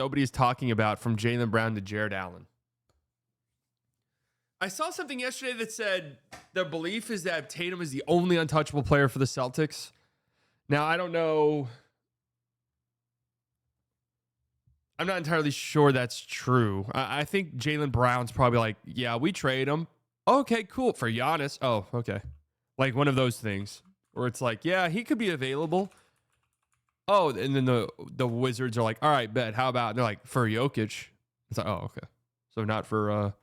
nobody's talking about from Jaylen Brown to Jared Allen. I saw something yesterday that said the belief is that Tatum is the only untouchable player for the Celtics. Now, I don't know. I'm not entirely sure that's true. I think Jaylen Brown's probably like, yeah, we trade him. Okay, cool. For Giannis. Oh, okay. Like one of those things where it's like, yeah, he could be available. Oh, and then the Wizards are like, all right, bet. How about? And they're like, for Jokic. It's like, oh, okay. So not for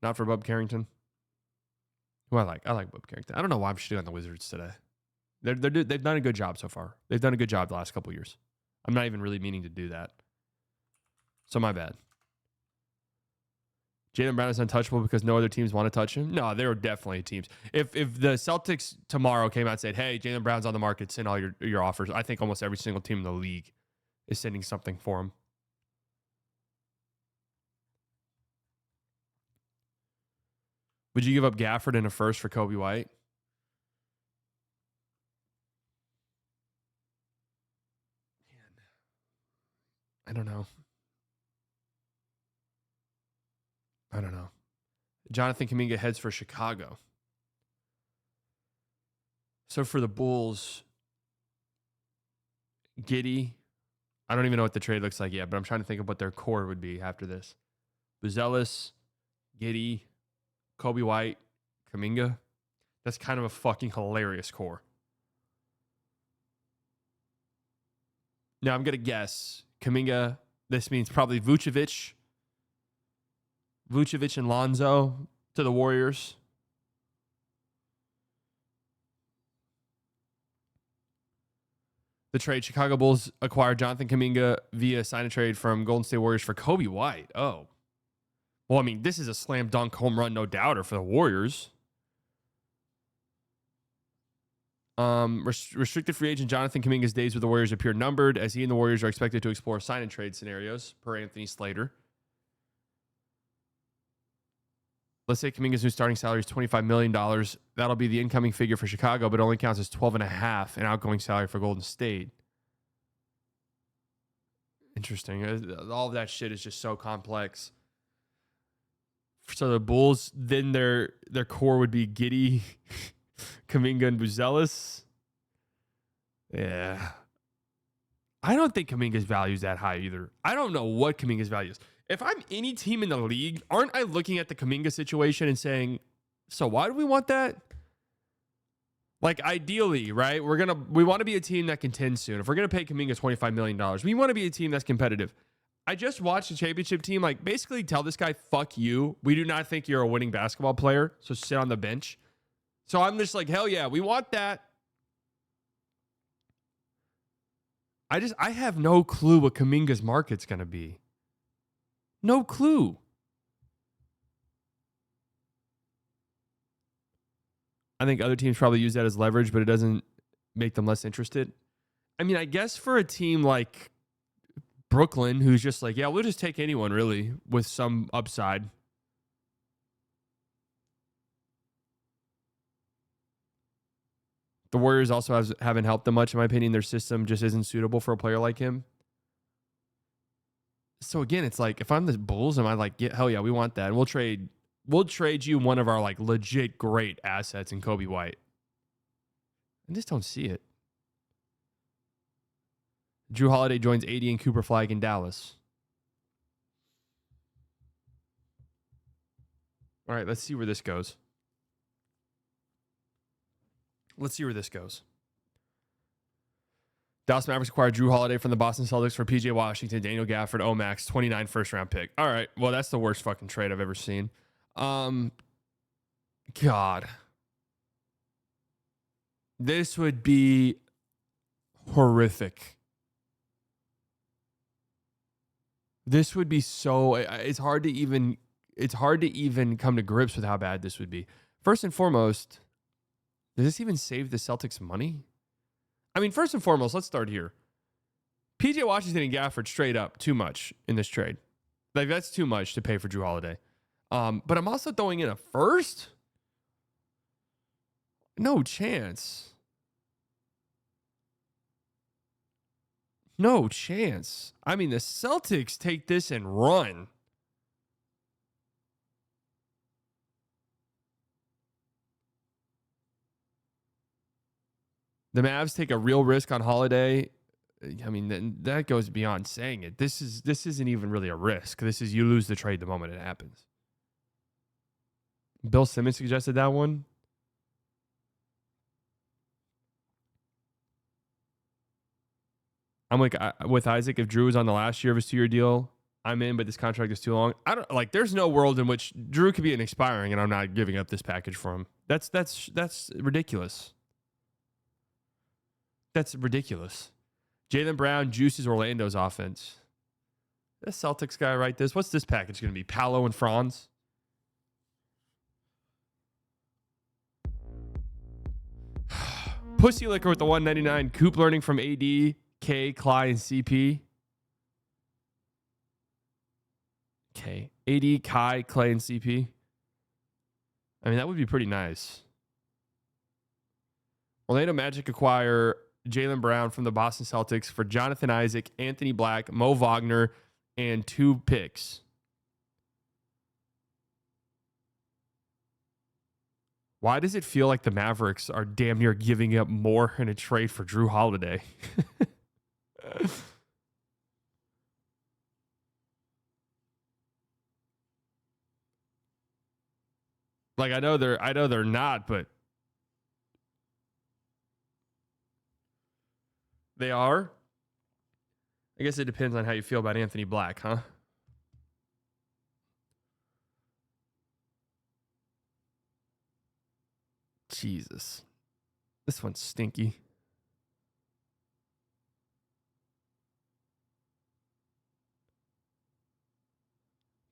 Bub Carrington. Who I like Bub Carrington. I don't know why I'm shitting on the Wizards today. They've done a good job so far. They've done a good job the last couple of years. I'm not even really meaning to do that. So my bad. Jaylen Brown is untouchable because no other teams want to touch him. No, there are definitely teams. If the Celtics tomorrow came out and said, hey, Jaylen Brown's on the market, send all your offers, I think almost every single team in the league is sending something for him. Would you give up Gafford and a first for Kobe White? Man, I don't know. Jonathan Kuminga heads for Chicago. So for the Bulls, Giddey, I don't even know what the trade looks like yet, but I'm trying to think of what their core would be after this. Buzelis, Giddey, Kobe White, Kuminga. That's kind of a fucking hilarious core. Now I'm going to guess Kuminga, this means probably Vucevic and Lonzo to the Warriors. The trade, Chicago Bulls acquired Jonathan Kuminga via sign and trade from Golden State Warriors for Kobe White. Oh. Well, I mean, this is a slam dunk home run, no doubter for the Warriors. Restricted free agent Jonathan Kuminga's days with the Warriors appear numbered as he and the Warriors are expected to explore sign and trade scenarios, per Anthony Slater. Let's say Kuminga's new starting salary is $25 million. That'll be the incoming figure for Chicago, but only counts as $12.5 an outgoing salary for Golden State. Interesting. All of that shit is just so complex. So the Bulls, then their core would be Giddey, Kuminga, and Buzelis. Yeah. I don't think Kuminga's value is that high either. I don't know what Kuminga's value is. If I'm any team in the league, aren't I looking at the Kuminga situation and saying, so why do we want that? Like ideally, right? We want to be a team that contends soon. If we're going to pay Kuminga $25 million, we want to be a team that's competitive. I just watched the championship team like basically tell this guy, fuck you. We do not think you're a winning basketball player, so sit on the bench. So I'm just like, hell yeah, we want that. I have no clue what Kuminga's market's going to be. No clue. I think other teams probably use that as leverage, but it doesn't make them less interested. I mean, I guess for a team like Brooklyn, who's just like, yeah, we'll just take anyone really with some upside. The Warriors also haven't helped them much, in my opinion. Their system just isn't suitable for a player like him. So again, it's like if I'm the Bulls, am I like, yeah, hell yeah, we want that, and we'll trade you one of our like legit great assets in Kobe White. I just don't see it. Jrue Holiday joins AD and Cooper Flag in Dallas. All right, let's see where this goes. Dallas Mavericks acquired Jrue Holiday from the Boston Celtics for PJ Washington, Daniel Gafford, Omax, 29 first-round pick. All right, well, that's the worst fucking trade I've ever seen. God. This would be horrific. This would be so... It's hard to even come to grips with how bad this would be. First and foremost, does this even save the Celtics money? I mean, first and foremost, let's start here. PJ Washington and Gafford straight up too much in this trade. Like, that's too much to pay for Jrue Holiday. But I'm also throwing in a first? No chance. No chance. I mean, the Celtics take this and run. The Mavs take a real risk on Holiday. I mean, that goes beyond saying it. This isn't even really a risk. This is you lose the trade the moment it happens. Bill Simmons suggested that one. I'm like with Isaac. If Jrue is on the last year of his 2-year deal, I'm in. But this contract is too long. I don't like. There's no world in which Jrue could be an expiring, and I'm not giving up this package for him. That's ridiculous. That's ridiculous. Jaylen Brown juices Orlando's offense. This Celtics guy write this. What's this package going to be? Paolo and Franz. Pussy Liquor with the 199. Coop learning from AD, K, Cly, and CP. Okay. AD, Kai, Clay, and CP. I mean, that would be pretty nice. Orlando Magic acquire Jaylen Brown from the Boston Celtics for Jonathan Isaac, Anthony Black, Mo Wagner, and 2 picks. Why does it feel like the Mavericks are damn near giving up more in a trade for Jrue Holiday? Like I know they're not, but they are. I guess it depends on how you feel about Anthony Black, huh? Jesus. This one's stinky.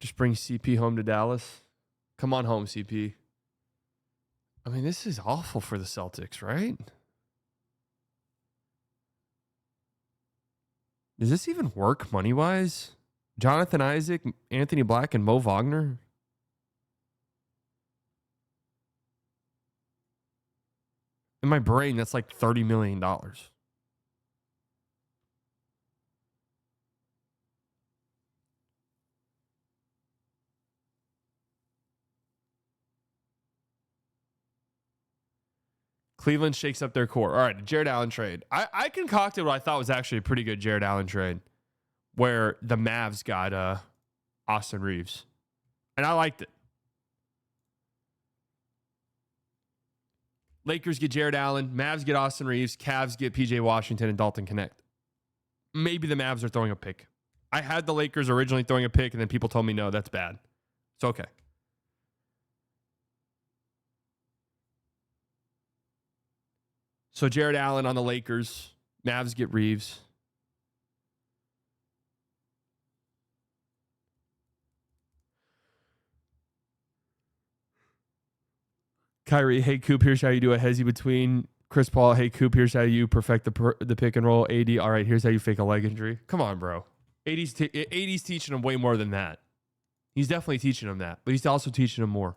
Just bring CP home to Dallas. Come on home, CP. I mean, this is awful for the Celtics, right? Does this even work money-wise? Jonathan Isaac, Anthony Black, and Mo Wagner? In my brain, that's like $30 million. Cleveland shakes up their core. All right, Jared Allen trade. I concocted what I thought was actually a pretty good Jared Allen trade where the Mavs got Austin Reeves. And I liked it. Lakers get Jared Allen. Mavs get Austin Reeves. Cavs get PJ Washington and Dalton Connect. Maybe the Mavs are throwing a pick. I had the Lakers originally throwing a pick, and then people told me, no, that's bad. It's okay. So Jared Allen on the Lakers. Mavs get Reeves. Kyrie, hey, Coop, here's how you do a hezzy between Chris Paul. Hey, Coop, here's how you perfect the pick and roll. AD, all right, here's how you fake a leg injury. Come on, bro. AD's teaching him way more than that. He's definitely teaching him that, but he's also teaching him more.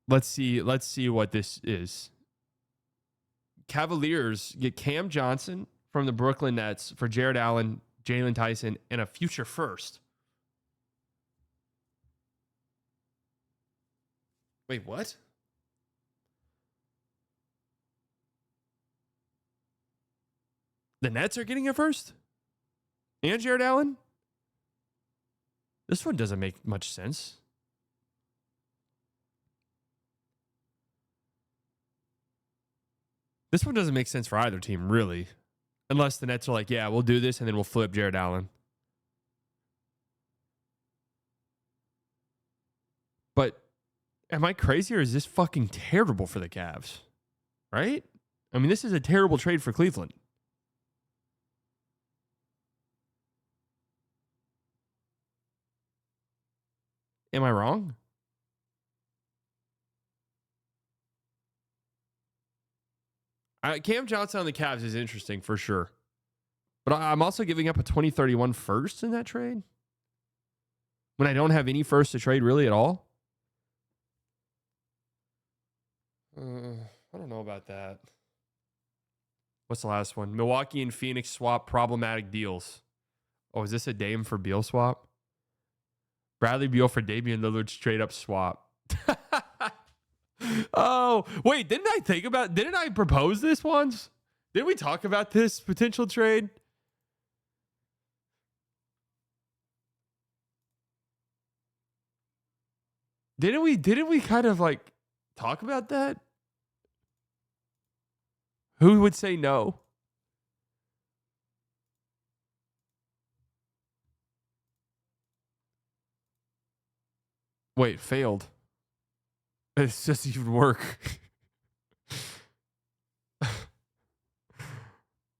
Let's see what this is. Cavaliers get Cam Johnson from the Brooklyn Nets for Jared Allen, Jalen Tyson, and a future first. Wait, what? The Nets are getting a first? And Jared Allen? This one doesn't make much sense. This one doesn't make sense for either team, really. Unless the Nets are like, yeah, we'll do this, and then we'll flip Jared Allen. But am I crazy, or is this fucking terrible for the Cavs? Right? I mean, this is a terrible trade for Cleveland. Am I wrong? Cam Johnson on the Cavs is interesting for sure. But I'm also giving up a 2031 first in that trade when I don't have any first to trade really at all. I don't know about that. What's the last one? Milwaukee and Phoenix swap problematic deals. Oh, is this a Dame for Beal swap? Bradley Beal for Damian Lillard straight up swap. Oh, wait, didn't I propose this once? Didn't we talk about this potential trade? Didn't we kind of like talk about that? Who would say no? Wait, failed. It's just even work.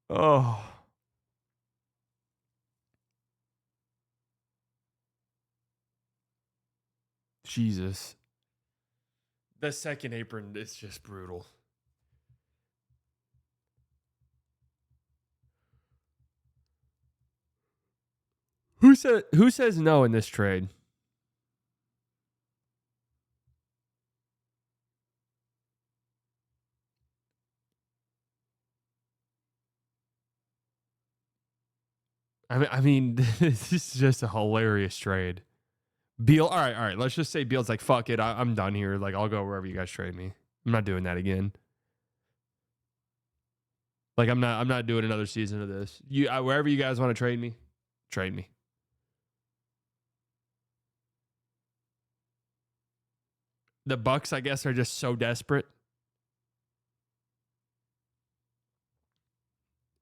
Oh. Jesus. The second apron is just brutal. Who says no in this trade? I mean, this is just a hilarious trade. Beal, all right. Let's just say Beal's like, fuck it, I'm done here. Like, I'll go wherever you guys trade me. I'm not doing that again. Like, I'm not doing another season of this. Wherever you guys want to trade me, trade me. The Bucks, I guess, are just so desperate.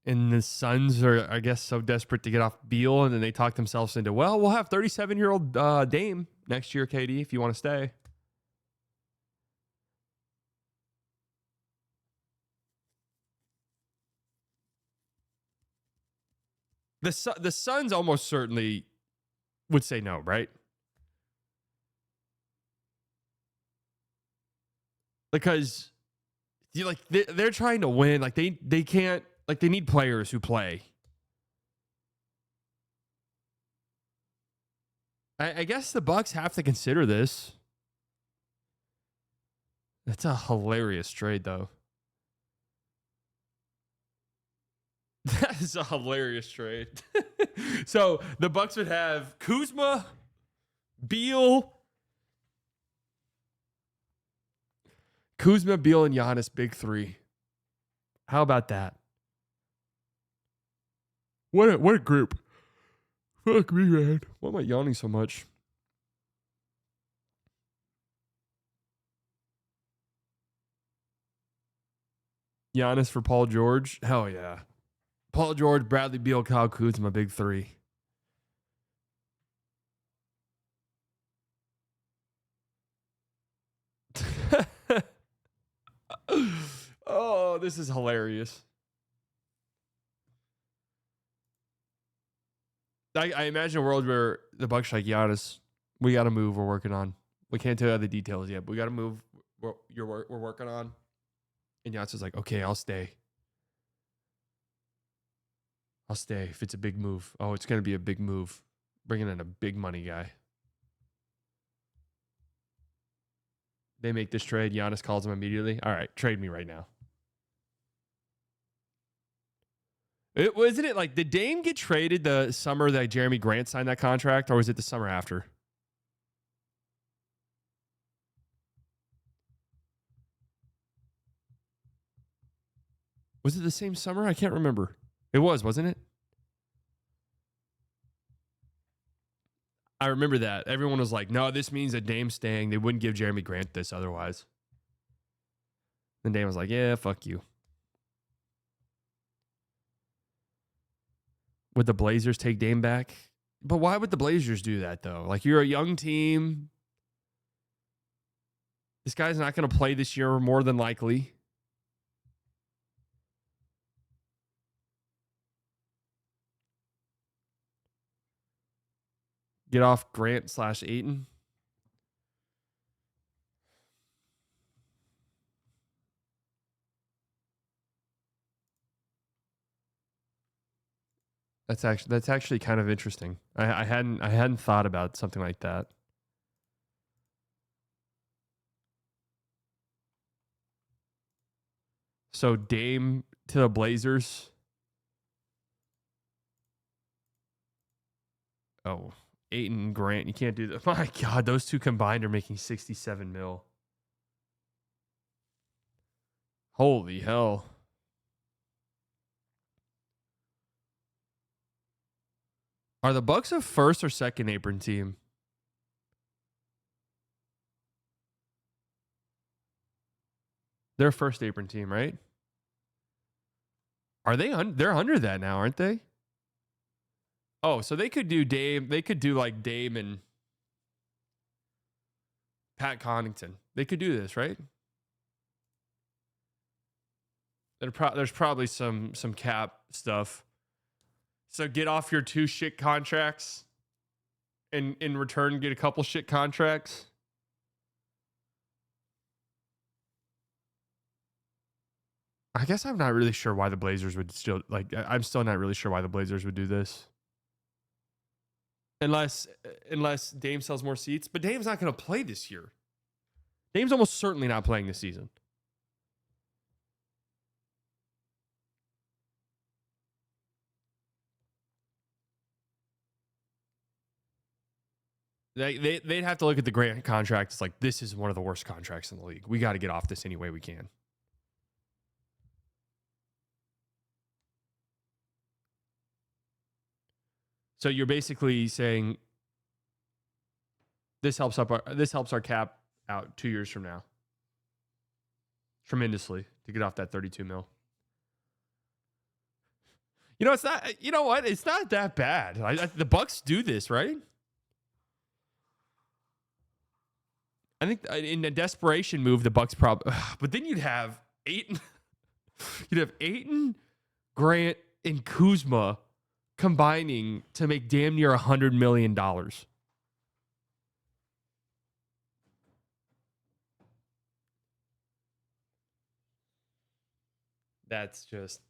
And the Suns are, I guess, so desperate to get off Beal, and then they talk themselves into, well, we'll have 37-year-old Dame next year, KD, if you want to stay. The Suns almost certainly would say no, right? Because they're trying to win. Like they can't, like they need players who play. I guess the Bucks have to consider this. That's a hilarious trade, though. That is a hilarious trade. So the Bucks would have Kuzma, Beal, and Giannis, big three. How about that? What a group. Fuck me, man. Why am I yawning so much? Giannis for Paul George? Hell yeah. Paul George, Bradley Beal, Kyle Kuzma, big three. Oh, this is hilarious. I imagine a world where the Bucks are like, Giannis, we got to move. We're working on. We can't tell you the details yet, but we got to move. We're working on. And Giannis is like, okay, I'll stay. I'll stay if it's a big move. Oh, it's going to be a big move. Bringing in a big money guy. They make this trade. Giannis calls him immediately. All right, trade me right now. Wasn't it like, did Dame get traded the summer that Jeremy Grant signed that contract, or was it the summer after? Was it the same summer? I can't remember. It was, wasn't it? I remember that. Everyone was like, no, this means that Dame's staying. They wouldn't give Jeremy Grant this otherwise. Then Dame was like, yeah, fuck you. Would the Blazers take Dame back? But why would the Blazers do that, though? Like, you're a young team. This guy's not going to play this year, more than likely. Get off Grant/Ayton. That's actually kind of interesting. I hadn't thought about something like that. So Dame to the Blazers. Oh, Ayton Grant. You can't do that. My God, those two combined are making 67 mil. Holy hell. Are the Bucks a first or second apron team? They're a first apron team, right? Are they? They're under that now, aren't they? Oh, so they could do Dame. They could do like Dame and Pat Connaughton. They could do this, right? There's probably some cap stuff. So get off your 2 shit contracts, and in return get a couple shit contracts. I guess I'm not really sure why the Blazers would still I'm still not really sure why the Blazers would do this. Unless Dame sells more seats, but Dame's not going to play this year. Dame's almost certainly not playing this season. They'd have to look at the Grant contract. It's like, this is one of the worst contracts in the league. We got to get off this any way we can. So you're basically saying this helps our cap out 2 years from now tremendously to get off that 32 mil. You know, it's not. You know what? It's not that bad. The Bucks do this, right? I think in a desperation move, the Bucks probably. But then you'd have Ayton, Grant, and Kuzma combining to make damn near $100 million. That's just.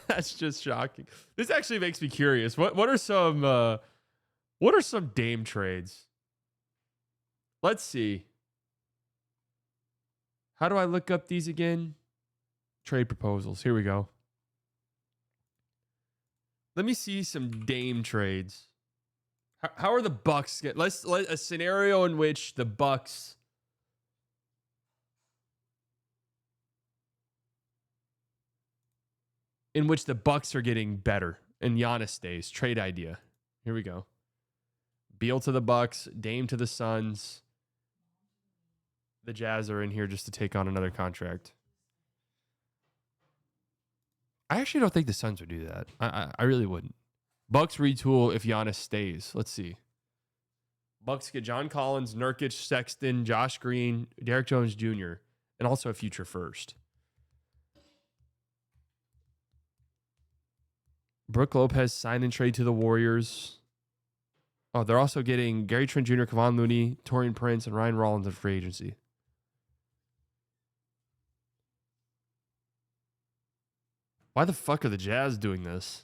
That's just shocking. This actually makes me curious. What are some Dame trades? Let's see. How do I look up these again? Trade proposals. Here we go. Let me see some Dame trades. How are the Bucks get? Let a scenario in which the Bucks are getting better and Giannis stays. Trade idea. Here we go. Beal to the Bucks, Dame to the Suns. The Jazz are in here just to take on another contract. I actually don't think the Suns would do that. I really wouldn't. Bucks retool if Giannis stays. Let's see. Bucks get John Collins, Nurkic, Sexton, Josh Green, Derek Jones Jr., and also a future first. Brook Lopez sign and trade to the Warriors. Oh, they're also getting Gary Trent Jr., Kevon Looney, Taurean Prince, and Ryan Rollins in free agency. Why the fuck are the Jazz doing this?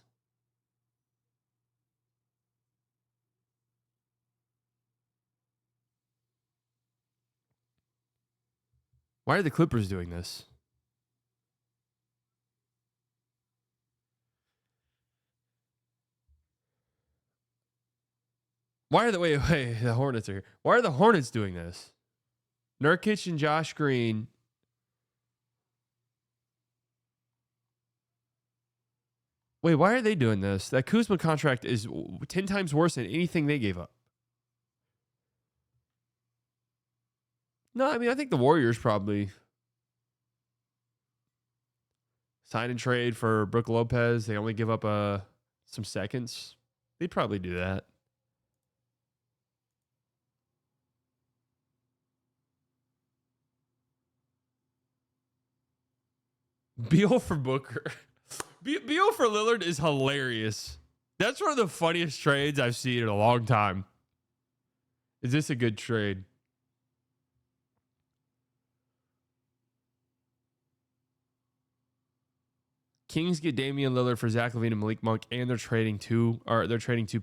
Why are the Clippers doing this? Why are the Hornets are here. Why are the Hornets doing this? Nurkic and Josh Green. Wait, why are they doing this? That Kuzma contract is 10 times worse than anything they gave up. No, I mean, I think the Warriors probably sign and trade for Brook Lopez. They only give up some seconds. They'd probably do that. Beal for Booker. Beal for Lillard is hilarious. That's one of the funniest trades I've seen in a long time. Is this a good trade? Kings get Damian Lillard for Zach LaVine and Malik Monk, and they're trading two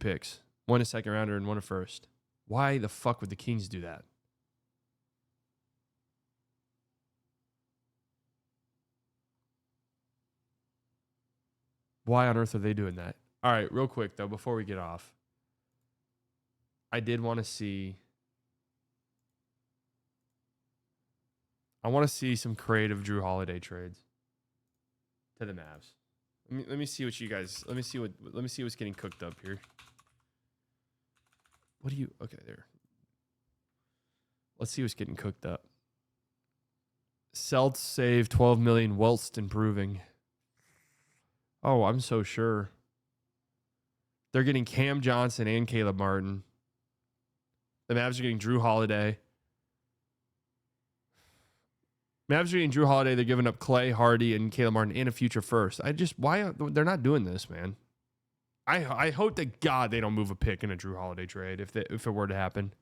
picks. One a second rounder and one a first. Why the fuck would the Kings do that? Why on earth are they doing that? All right, real quick, though, before we get off. I did want to see... I want to see some creative Jrue Holiday trades to the Mavs. Let me see what you guys... Let me see what's getting cooked up here. What do you... Okay, there. Let's see what's getting cooked up. Celts save $12 million whilst improving. Oh, I'm so sure. They're getting Cam Johnson and Caleb Martin. The Mavs are getting Jrue Holiday. Mavs are getting Jrue Holiday. They're giving up Clay, Hardy, and Caleb Martin and a future first. Why they're not doing this, man? I hope to God they don't move a pick in a Jrue Holiday trade if it were to happen.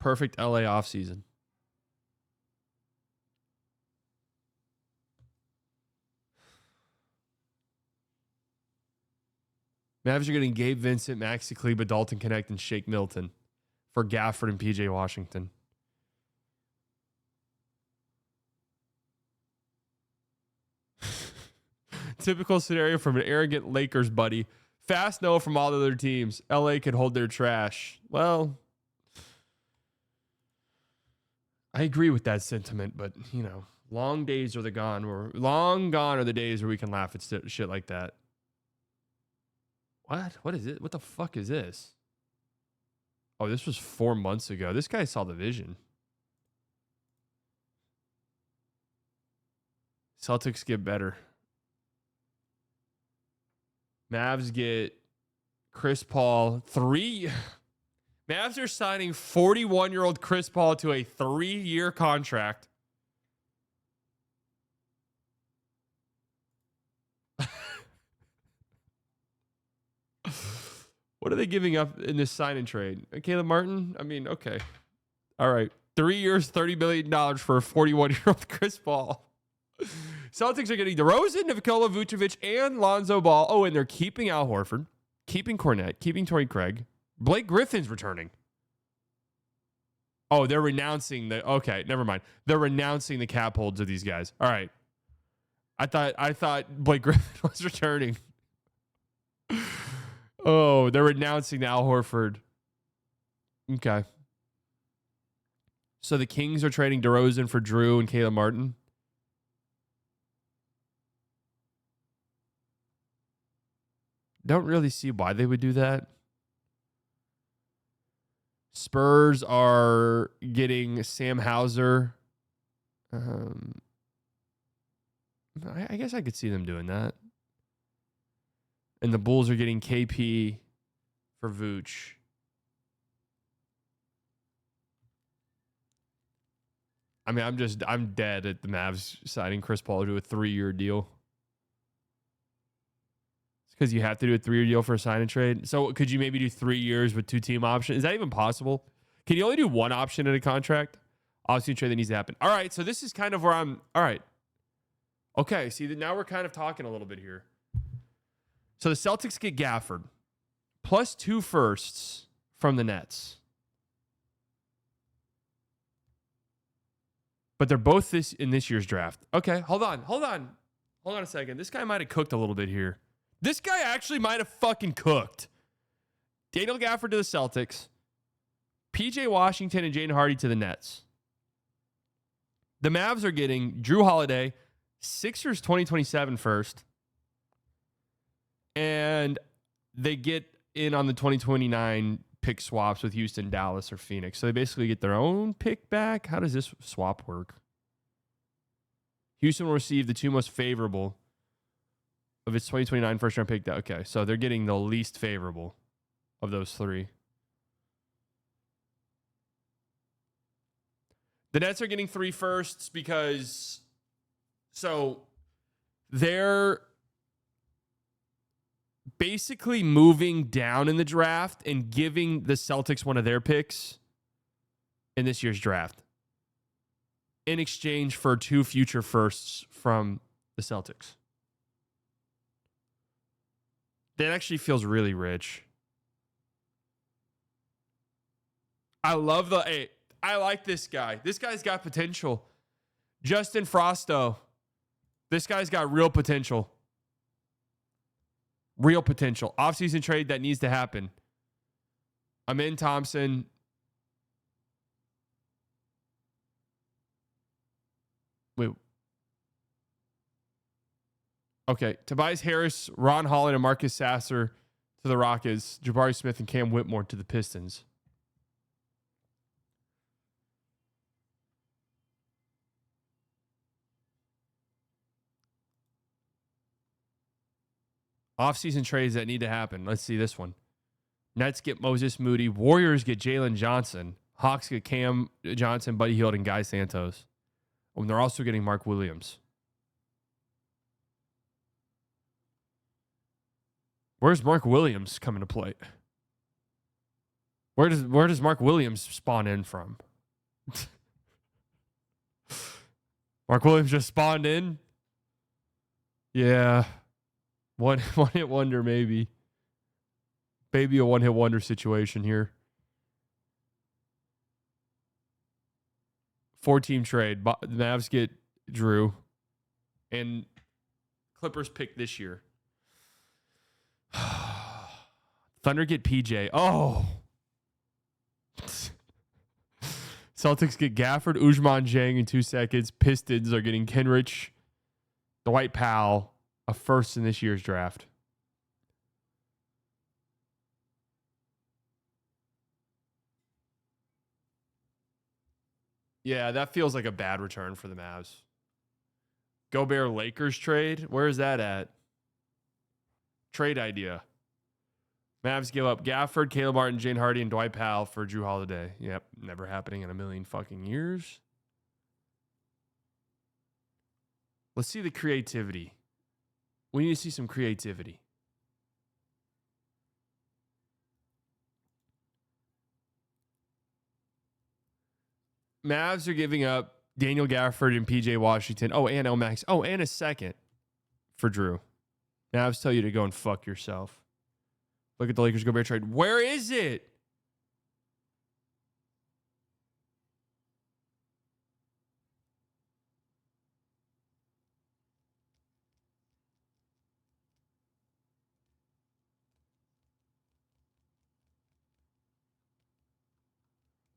Perfect LA offseason. Mavs are getting Gabe Vincent, Maxi Kleber, Dalton Connect, and Shake Milton for Gafford and PJ Washington. Typical scenario from an arrogant Lakers buddy. Fast no from all the other teams. LA could hold their trash. Well, I agree with that sentiment, but, you know, long days are long gone are the days where we can laugh at shit like that. What? What is it? What the fuck is this? Oh, this was 4 months ago. This guy saw the vision. Celtics get better. Mavs get Chris Paul. Mavs are signing 41-year-old Chris Paul to a 3-year contract. What are they giving up in this sign and trade? Caleb Martin? I mean, okay. All right. 3 years, $30 million for a 41-year-old Chris Paul. Celtics are getting DeRozan, Nikola Vucevic, and Lonzo Ball. Oh, and they're keeping Al Horford, keeping Cornette, keeping Torrey Craig. Blake Griffin's returning. Oh, they're renouncing the... Okay, never mind. They're renouncing the cap holds of these guys. All right. I thought Blake Griffin was returning. Oh, they're renouncing the Al Horford. Okay. So the Kings are trading DeRozan for Jrue and Caleb Martin. Don't really see why they would do that. Spurs are getting Sam Hauser. I guess I could see them doing that. And the Bulls are getting KP for Vooch. I mean, I'm dead at the Mavs signing Chris Paul to a 3-year deal. It's because you have to do a 3-year deal for a sign and trade. So could you maybe do 3 years with 2 team options? Is that even possible? Can you only do 1 option in a contract? Obviously, a trade that needs to happen. All right, so this is kind of where I'm. All right. Okay, see, now we're kind of talking a little bit here. So the Celtics get Gafford plus 2 firsts from the Nets. But they're both in this year's draft. Okay, hold on a second. This guy might have cooked a little bit here. This guy actually might have fucking cooked. Daniel Gafford to the Celtics. PJ Washington and Jaden Hardy to the Nets. The Mavs are getting Jrue Holiday, Sixers 2027 first. And they get in on the 2029 pick swaps with Houston, Dallas, or Phoenix. So they basically get their own pick back. How does this swap work? Houston will receive the 2 most favorable of its 2029 first-round pick. Okay, so they're getting the least favorable of those 3. The Nets are getting 3 firsts because... So they're basically moving down in the draft and giving the Celtics one of their picks in this year's draft in exchange for 2 future firsts from the Celtics. That actually feels really rich. I love the... Hey, I like this guy. This guy's got potential. Justin Frosto. This guy's got real potential. Real potential. Offseason trade that needs to happen. Amin Thompson. Wait. Okay. Tobias Harris, Ron Holland, and Marcus Sasser to the Rockets. Jabari Smith and Cam Whitmore to the Pistons. Offseason trades that need to happen. Let's see this one. Nets get Moses Moody. Warriors get Jalen Johnson. Hawks get Cam Johnson, Buddy Hield, and Guy Santos. And they're also getting Mark Williams. Where's Mark Williams coming to play? Where does Mark Williams spawn in from? Mark Williams just spawned in? Yeah. One hit wonder, maybe. Maybe a one hit wonder situation here. 4-team trade. The Mavs get Jrue. And Clippers pick this year. Thunder get PJ. Oh. Celtics get Gafford, Ujman Jang in 2 seconds. Pistons are getting Kenrich, Dwight Powell, a first in this year's draft. Yeah, that feels like a bad return for the Mavs. Gobert Lakers trade. Where is that at? Trade idea. Mavs give up Gafford, Caleb Martin, Jane Hardy, and Dwight Powell for Jrue Holiday. Yep, never happening in a million fucking years. Let's see the creativity. We need to see some creativity. Mavs are giving up Daniel Gafford and PJ Washington. Oh, and Max. Oh, and a second for Jrue. Mavs tell you to go and fuck yourself. Look at the Lakers Gobert trade. Where is it?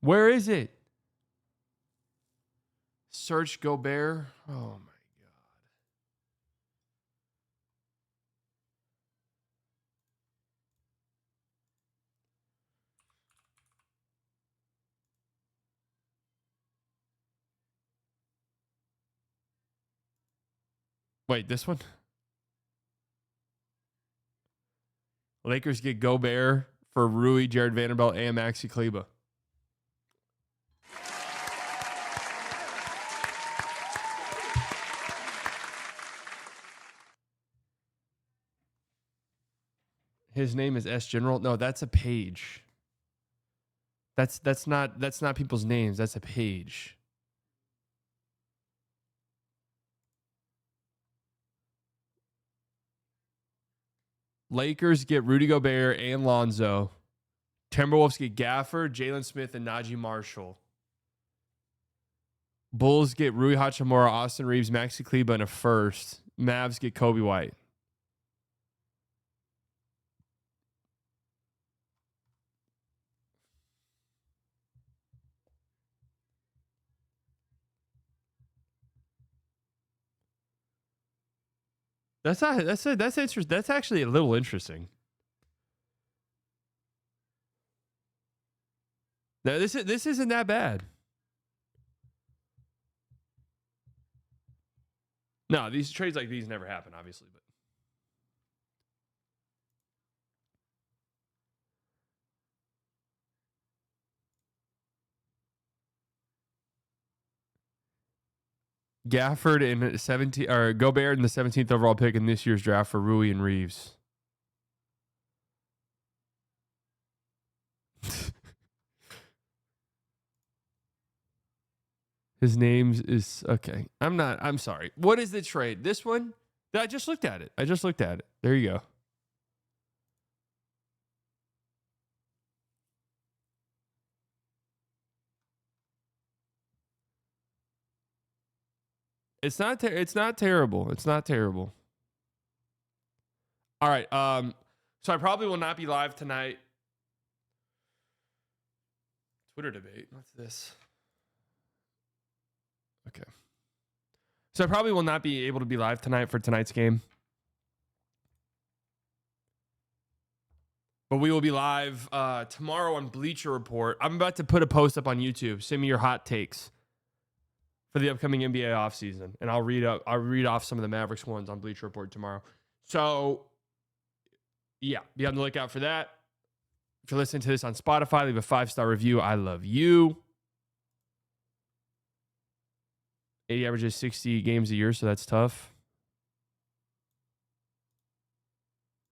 Where is it? Search Gobert. Oh, my God. Wait, this one? Lakers get Gobert for Rui, Jared Vanderbilt, and Maxi Kleba. His name is S General. No, that's a page. That's not people's names. That's a page. Lakers get Rudy Gobert and Lonzo. Timberwolves get Gafford, Jalen Smith, and Najee Marshall. Bulls get Rui Hachimura, Austin Reeves, Maxi Kleba, and a first. Mavs get Kobe White. That's interesting. That's actually a little interesting. No, this isn't that bad. No, these trades like these never happen, obviously, but Gafford in 17 or Gobert in the 17th overall pick in this year's draft for Rui and Reeves. His name is okay. I'm sorry. What is the trade? This one? I just looked at it. There you go. It's not terrible. It's not terrible. All right. So I probably will not be live tonight. Twitter debate. What's this? Okay. So I probably will not be able to be live tonight for tonight's game. But we will be live tomorrow on Bleacher Report. I'm about to put a post up on YouTube. Send me your hot takes for the upcoming NBA offseason. And I'll read off some of the Mavericks ones on Bleacher Report tomorrow. So, yeah, be on the lookout for that. If you're listening to this on Spotify, leave a 5-star review. I love you. 80 averages 60 games a year, so that's tough.